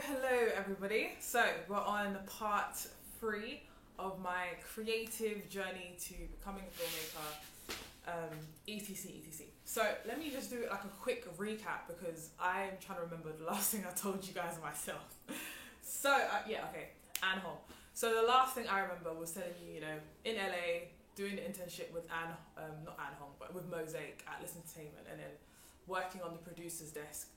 Hello everybody. So we're on part 3 of my creative journey to becoming a filmmaker, etc. So let me just do like a quick recap because I'm trying to remember the last thing I told you guys myself. So Anne Hall. So the last thing I remember was telling you, in LA doing the internship with not Anne Hong, but with Mosaic at Listen Entertainment, and then working on the producer's desk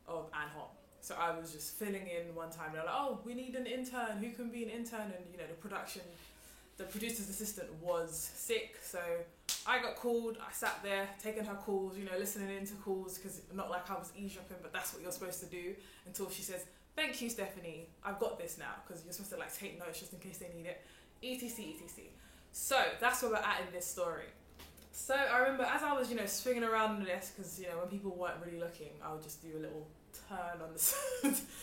of Anne Hong. So I was just filling in one time. They're like, "Oh, we need an intern. Who can be an intern?" And the producer's assistant was sick. So I got called. I sat there taking her calls, listening into calls because not like I was eavesdropping, but that's what you're supposed to do until she says, "Thank you, Stephanie. I've got this now," because you're supposed to take notes just in case they need it. etc. So that's where we're at in this story. So I remember as I was, swinging around the desk, because when people weren't really looking, I would just do a little turn on the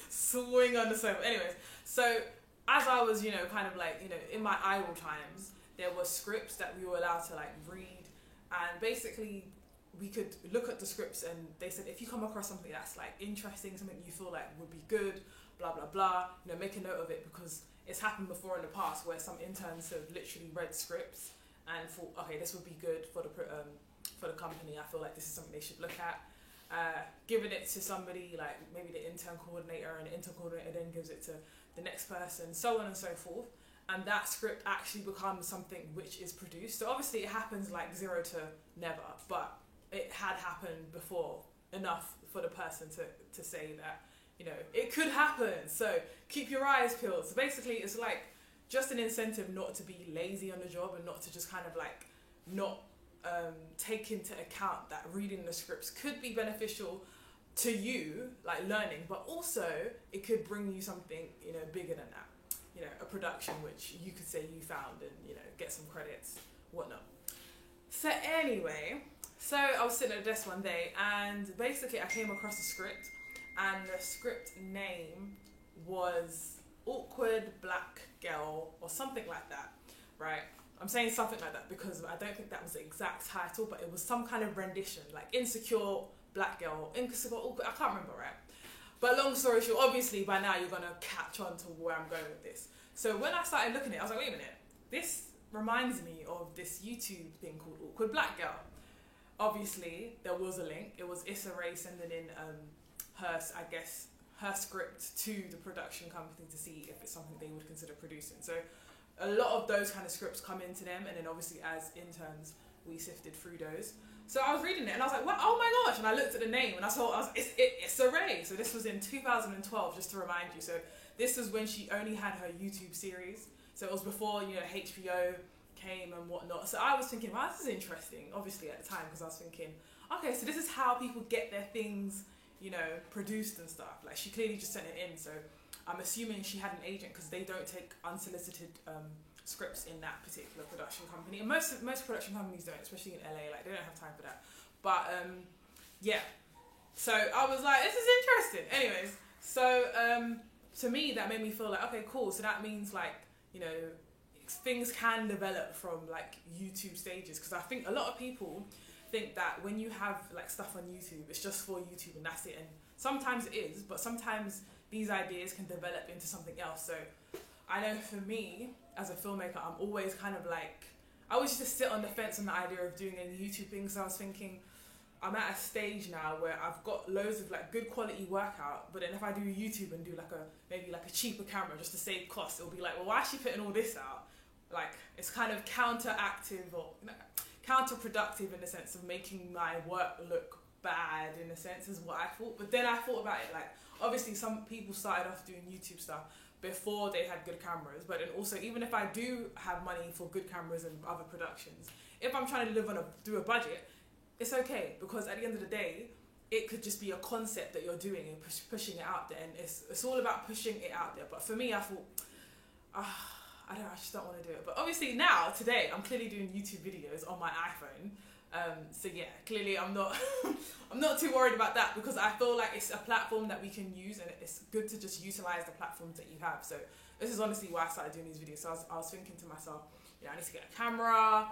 swing on the sofa. Anyways, so as I was, in my idle times, there were scripts that we were allowed to read, and basically we could look at the scripts, and they said if you come across something that's interesting, something you feel would be good, blah blah blah, make a note of it, because it's happened before in the past where some interns have literally read scripts and thought, okay, this would be good for the company. I feel like this is something they should look at. Giving it to somebody maybe the intern coordinator, and the intern coordinator then gives it to the next person, so on and so forth, and that script actually becomes something which is produced. So obviously it happens zero to never, but it had happened before enough for the person to say that it could happen, so keep your eyes peeled. So basically it's just an incentive not to be lazy on the job, and not to just not take into account that reading the scripts could be beneficial to you, learning, but also it could bring you something bigger than that, a production which you could say you found, and get some credits, whatnot. So anyway, I was sitting at a desk one day, and basically I came across a script, and the script name was Awkward Black Girl or something like that, right? I'm saying something like that because I don't think that was the exact title, but it was some kind of rendition, Insecure Black Girl, Insecure Awkward, I can't remember, right? But long story short, obviously by now you're going to catch on to where I'm going with this. So when I started looking at it, I was like, wait a minute, this reminds me of this YouTube thing called Awkward Black Girl. Obviously, there was a link. It was Issa Rae sending in her script to the production company to see if it's something they would consider producing. So a lot of those kind of scripts come into them, and then obviously as interns we sifted through those. So I was reading it and I was like, what? Oh my gosh, and I looked at the name and I saw it's Issa Rae. So this was in 2012, just to remind you. So this was when she only had her YouTube series, so it was before HBO came and whatnot. So I was thinking, wow, this is interesting, obviously at the time, because I was thinking, okay, so this is how people get their things produced and stuff. She clearly just sent it in, so I'm assuming she had an agent, because they don't take unsolicited scripts in that particular production company, and most production companies don't, especially in LA. They don't have time for that. But yeah, so I was like, this is interesting. Anyways, so to me that made me feel okay, cool. So that means things can develop from YouTube stages, because I think a lot of people think that when you have stuff on YouTube, it's just for YouTube and that's it, and sometimes it is, but sometimes these ideas can develop into something else. So I know for me as a filmmaker, I'm always I always just sit on the fence on the idea of doing a YouTube thing. So I was thinking, I'm at a stage now where I've got loads of good quality work out, but then if I do YouTube and do maybe a cheaper camera just to save costs, it'll be well, why is she putting all this out? It's kind of counteractive or counterproductive in the sense of making my work look bad, in a sense, is what I thought. But then I thought about it, obviously some people started off doing YouTube stuff before they had good cameras, but then also, even if I do have money for good cameras and other productions, if I'm trying to live through a budget, it's okay, because at the end of the day, it could just be a concept that you're doing and pushing it out there, and it's all about pushing it out there. But for me, I thought, I just don't want to do it. But obviously now, today, I'm clearly doing YouTube videos on my iPhone. So yeah, clearly I'm not I'm not too worried about that, because I feel it's a platform that we can use, and it's good to just utilize the platforms that you have. So this is honestly why I started doing these videos. So I was thinking to myself, I need to get a camera,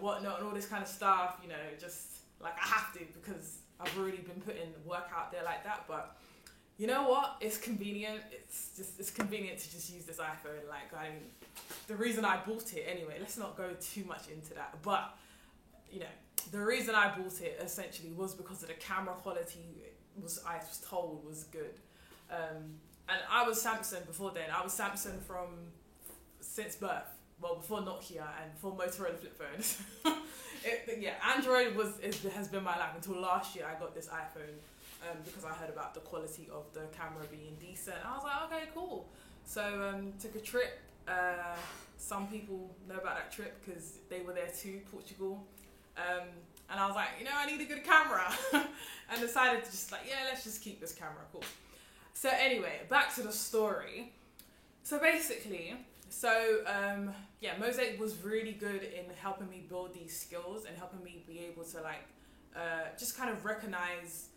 whatnot, and all this kind of stuff, just I have to, because I've already been putting work out there like that. But you know what? It's convenient. It's convenient to just use this iPhone. Like, the reason I bought it anyway. Let's not go too much into that. But you know, the reason I bought it essentially was because of the camera quality. I was told was good. And I was Samsung before then. I was Samsung since birth. Well, before Nokia and before Motorola flip phones. Android has been my life until last year. I got this iPhone because I heard about the quality of the camera being decent. I was like, okay, cool. So took a trip. Some people know about that trip because they were there too, Portugal. And I was like, I need a good camera. And decided to just let's just keep this camera, cool. So anyway, back to the story. So basically, Mosaic was really good in helping me build these skills and helping me be able to just kind of recognize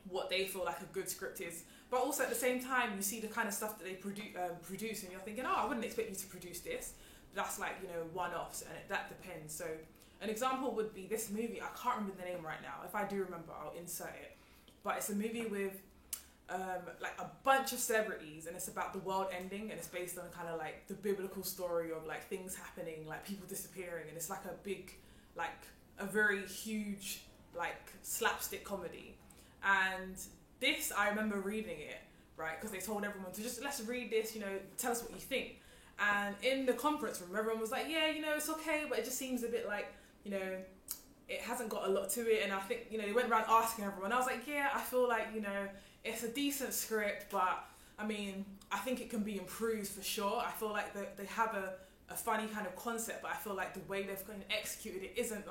what they feel like a good script is. But also at the same time, you see the kind of stuff that they produce and you're thinking, oh, I wouldn't expect you to produce this. That's one-offs, and that depends. So an example would be this movie. I can't remember the name right now. If I do remember, I'll insert it. But it's a movie with a bunch of celebrities, and it's about the world ending, and it's based on kind of the biblical story of things happening, people disappearing, and it's a big, a very huge slapstick comedy. And this, I remember reading it, right, because they told everyone to just, let's read this, tell us what you think. And in the conference room, everyone was like, yeah, it's okay, but it just seems a bit it hasn't got a lot to it. And I think, they went around asking everyone. I was like, yeah, I feel it's a decent script, but I mean, I think it can be improved for sure. I feel like they have a funny kind of concept, but I feel like the way they've kind of executed it isn't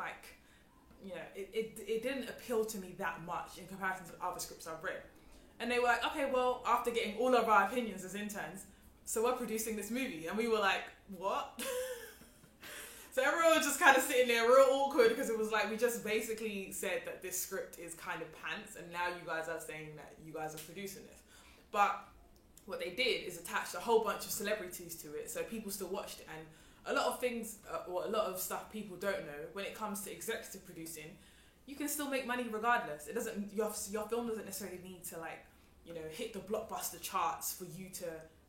it didn't appeal to me that much in comparison to the other scripts I've read. And they were like, okay, well, after getting all of our opinions as interns, so we're producing this movie. And we were like, what? So everyone was just kind of sitting there real awkward because it was we just basically said that this script is kind of pants, and now you guys are saying that you guys are producing this. But what they did is attach a whole bunch of celebrities to it, so people still watched it. And a lot of things, or a lot of stuff people don't know, when it comes to executive producing, you can still make money regardless. It doesn't, your film doesn't necessarily need to hit the blockbuster charts for you to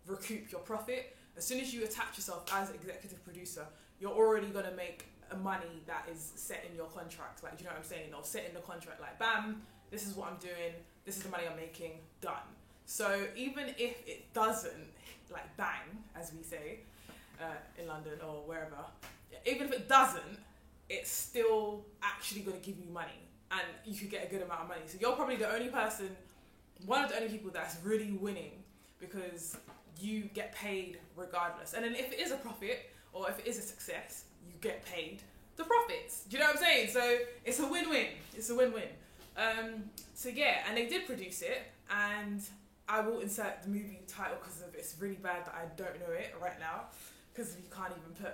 recoup your profit. As soon as you attach yourself as executive producer, you're already going to make a money that is set in your contract. Do you know what I'm saying? Or set in the contract, bam, this is what I'm doing, this is the money I'm making, done. So even if it doesn't bang, as we say in London or wherever, even if it doesn't, it's still actually going to give you money, and you could get a good amount of money. So you're probably the only person, one of the only people that's really winning, because you get paid regardless. And then if it is a profit, or if it is a success, you get paid the profits. Do you know what I'm saying? So it's a win-win. It's a win-win. So yeah, and they did produce it, and I will insert the movie title because it's really bad that I don't know it right now, because you can't even put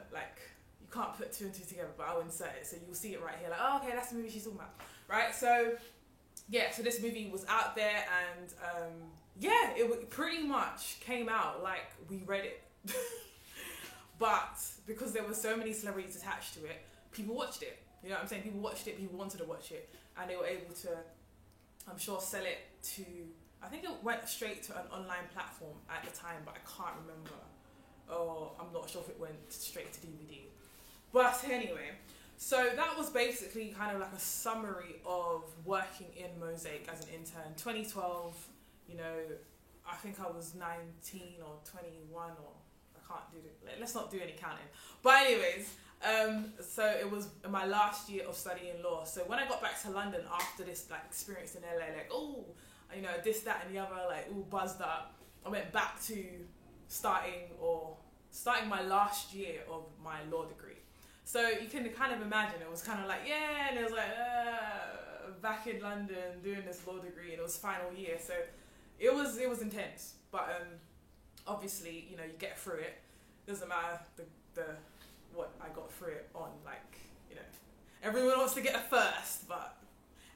you can't put two and two together, but I'll insert it so you'll see it right here. Oh, okay, that's the movie she's talking about, right? So yeah, so this movie was out there, and it pretty much came out like we read it. But because there were so many celebrities attached to it, people watched it. You know what I'm saying? People watched it, people wanted to watch it, and they were able to, I'm sure, sell it to, I think it went straight to an online platform at the time, but I can't remember. Or I'm not sure if it went straight to DVD. But anyway, so that was basically kind of a summary of working in Mosaic as an intern. 2012, I think I was 19 or 21, or I can't do it. Let's not do any counting. But anyways, so it was my last year of studying law. So when I got back to London after this experience in LA, this, that, and the other, all buzzed up, I went back to starting my last year of my law degree. So you can kind of imagine, it was kind of and it was back in London doing this law degree, and it was final year. So it was intense, but obviously, you get through it. Doesn't matter the what I got through it on, everyone wants to get a first, but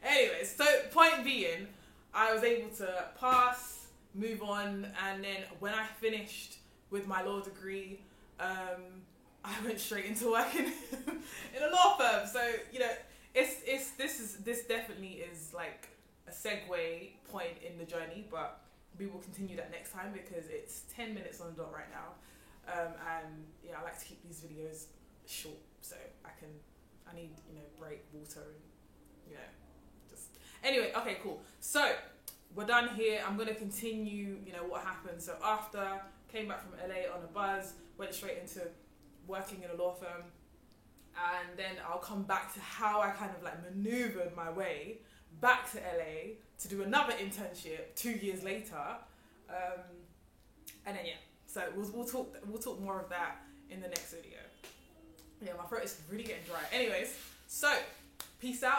anyways, so point being, I was able to pass, move on, and then when I finished with my law degree, I went straight into working in a law firm. So this definitely is a segue point in the journey, but we will continue that next time because it's 10 minutes on the dot right now. And yeah, I like to keep these videos short so I need, break, water, and, just... Anyway, okay, cool. So, we're done here. I'm going to continue, what happened. So after, came back from LA on a buzz, went straight into working in a law firm. And then I'll come back to how I kind of like maneuvered my way back to LA to do another internship 2 years later. And then, yeah. So we'll talk more of that in the next video. Yeah, my throat is really getting dry. Anyways, so peace out.